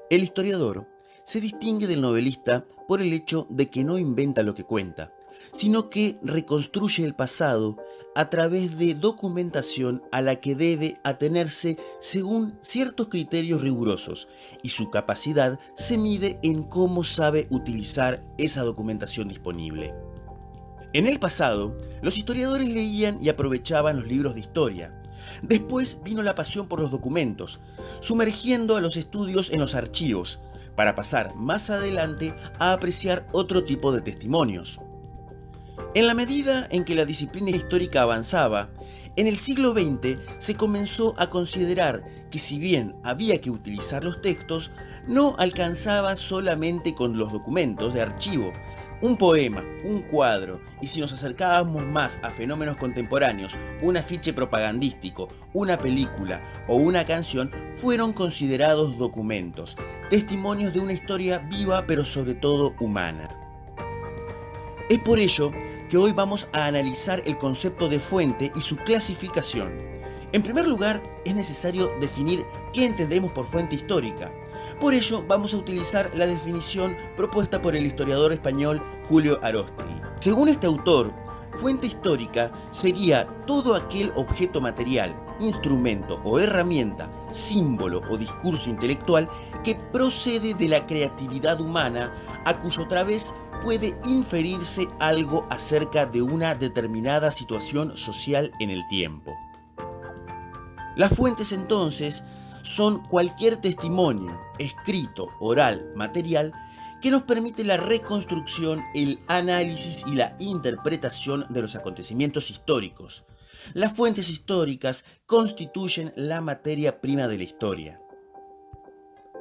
El historiador se distingue del novelista por el hecho de que no inventa lo que cuenta, sino que reconstruye el pasado a través de documentación a la que debe atenerse según ciertos criterios rigurosos, y su capacidad se mide en cómo sabe utilizar esa documentación disponible. En el pasado, los historiadores leían y aprovechaban los libros de historia. Después vino la pasión por los documentos, sumergiendo a los estudios en los archivos, para pasar más adelante a apreciar otro tipo de testimonios. En la medida en que la disciplina histórica avanzaba, en el siglo XX se comenzó a considerar que si bien había que utilizar los textos, no alcanzaba solamente con los documentos de archivo. Un poema, un cuadro, y si nos acercábamos más a fenómenos contemporáneos, un afiche propagandístico, una película o una canción, fueron considerados documentos, testimonios de una historia viva pero sobre todo humana. Es por ello que hoy vamos a analizar el concepto de fuente y su clasificación. En primer lugar, es necesario definir qué entendemos por fuente histórica. Por ello, vamos a utilizar la definición propuesta por el historiador español Julio Aróstegui. Según este autor, fuente histórica sería todo aquel objeto material, instrumento o herramienta, símbolo o discurso intelectual que procede de la creatividad humana, a cuyo través puede inferirse algo acerca de una determinada situación social en el tiempo. Las fuentes, entonces, son cualquier testimonio, escrito, oral, material, que nos permite la reconstrucción, el análisis y la interpretación de los acontecimientos históricos. Las fuentes históricas constituyen la materia prima de la historia.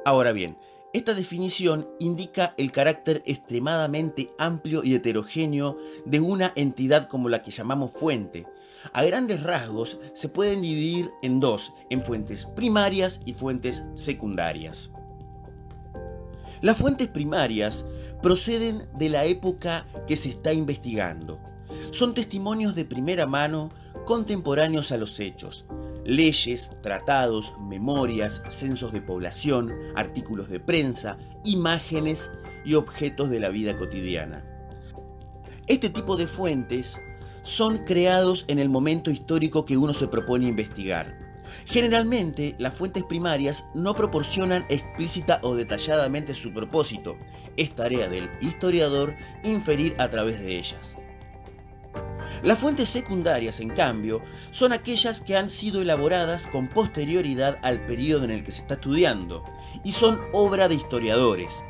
Ahora bien, esta definición indica el carácter extremadamente amplio y heterogéneo de una entidad como la que llamamos fuente. A grandes rasgos se pueden dividir en dos, en fuentes primarias y fuentes secundarias. Las fuentes primarias proceden de la época que se está investigando. Son testimonios de primera mano contemporáneos a los hechos. Leyes, tratados, memorias, censos de población, artículos de prensa, imágenes y objetos de la vida cotidiana. Este tipo de fuentes son creados en el momento histórico que uno se propone investigar. Generalmente, las fuentes primarias no proporcionan explícita o detalladamente su propósito. Es tarea del historiador inferir a través de ellas. Las fuentes secundarias, en cambio, son aquellas que han sido elaboradas con posterioridad al periodo en el que se está estudiando y son obra de historiadores.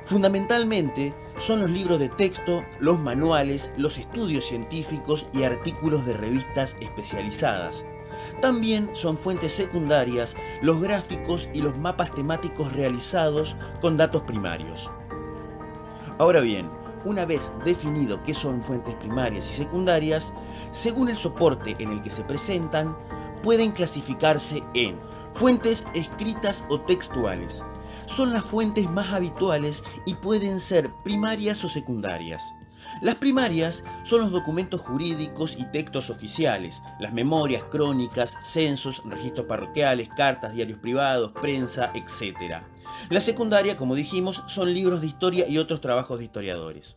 Fundamentalmente, son los libros de texto, los manuales, los estudios científicos y artículos de revistas especializadas. También son fuentes secundarias los gráficos y los mapas temáticos realizados con datos primarios. Ahora bien, una vez definido qué son fuentes primarias y secundarias, según el soporte en el que se presentan, pueden clasificarse en fuentes escritas o textuales. Son las fuentes más habituales y pueden ser primarias o secundarias. Las primarias son los documentos jurídicos y textos oficiales, las memorias, crónicas, censos, registros parroquiales, cartas, diarios privados, prensa, etc. La secundaria, como dijimos, son libros de historia y otros trabajos de historiadores.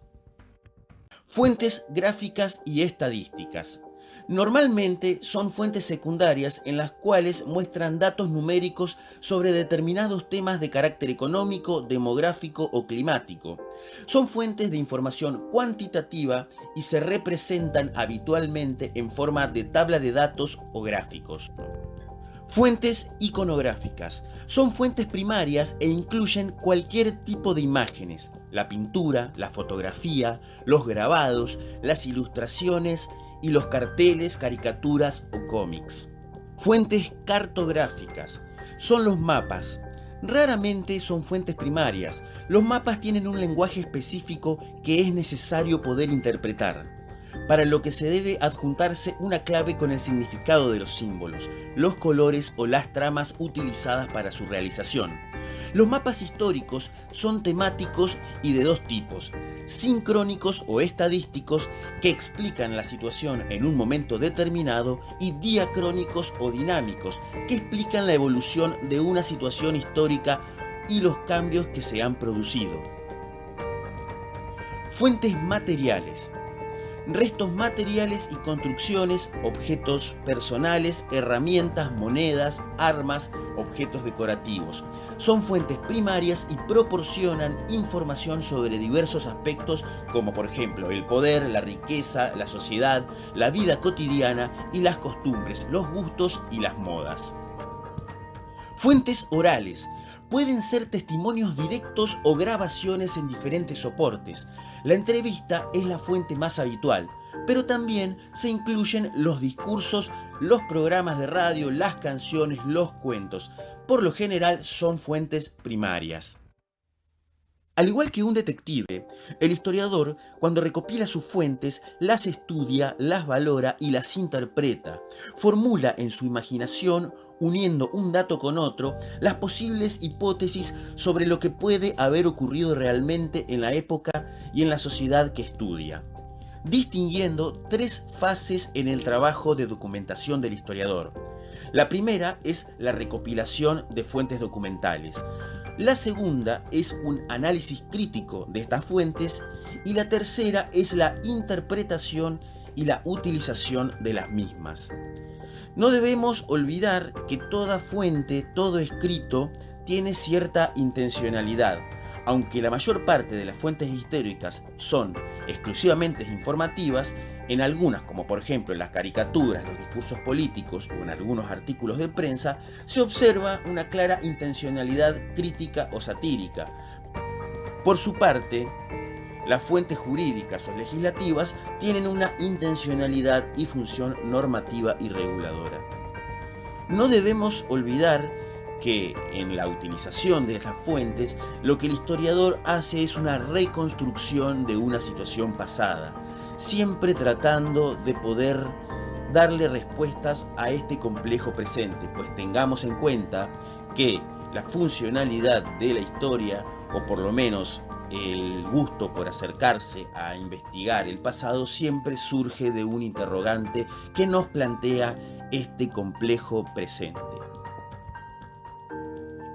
Fuentes gráficas y estadísticas. Normalmente son fuentes secundarias en las cuales muestran datos numéricos sobre determinados temas de carácter económico, demográfico o climático. Son fuentes de información cuantitativa y se representan habitualmente en forma de tabla de datos o gráficos. Fuentes iconográficas. Son fuentes primarias e incluyen cualquier tipo de imágenes: la pintura, la fotografía, los grabados, las ilustraciones y los carteles, caricaturas o cómics. Fuentes cartográficas. Son los mapas. Raramente son fuentes primarias. Los mapas tienen un lenguaje específico que es necesario poder interpretar, para lo que se debe adjuntarse una clave con el significado de los símbolos, los colores o las tramas utilizadas para su realización. Los mapas históricos son temáticos y de dos tipos: sincrónicos o estadísticos, que explican la situación en un momento determinado, y diacrónicos o dinámicos, que explican la evolución de una situación histórica y los cambios que se han producido. Fuentes materiales. Restos materiales y construcciones, objetos personales, herramientas, monedas, armas, objetos decorativos. Son fuentes primarias y proporcionan información sobre diversos aspectos como por ejemplo el poder, la riqueza, la sociedad, la vida cotidiana y las costumbres, los gustos y las modas. Fuentes orales. Pueden ser testimonios directos o grabaciones en diferentes soportes. La entrevista es la fuente más habitual, pero también se incluyen los discursos, los programas de radio, las canciones, los cuentos. Por lo general son fuentes primarias. Al igual que un detective, el historiador, cuando recopila sus fuentes, las estudia, las valora y las interpreta. Formula en su imaginación, uniendo un dato con otro, las posibles hipótesis sobre lo que puede haber ocurrido realmente en la época y en la sociedad que estudia, distinguiendo tres fases en el trabajo de documentación del historiador. La primera es la recopilación de fuentes documentales. La segunda es un análisis crítico de estas fuentes y la tercera es la interpretación y la utilización de las mismas. No debemos olvidar que toda fuente, todo escrito, tiene cierta intencionalidad. Aunque la mayor parte de las fuentes históricas son exclusivamente informativas, en algunas, como por ejemplo en las caricaturas, los discursos políticos o en algunos artículos de prensa, se observa una clara intencionalidad crítica o satírica. Por su parte, las fuentes jurídicas o legislativas tienen una intencionalidad y función normativa y reguladora. No debemos olvidar que en la utilización de estas fuentes, lo que el historiador hace es una reconstrucción de una situación pasada, siempre tratando de poder darle respuestas a este complejo presente, pues tengamos en cuenta que la funcionalidad de la historia, o por lo menos el gusto por acercarse a investigar el pasado, siempre surge de un interrogante que nos plantea este complejo presente.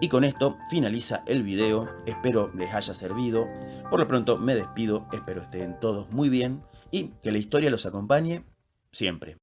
Y con esto finaliza el video, espero les haya servido. Por lo pronto me despido, espero estén todos muy bien y que la historia los acompañe siempre.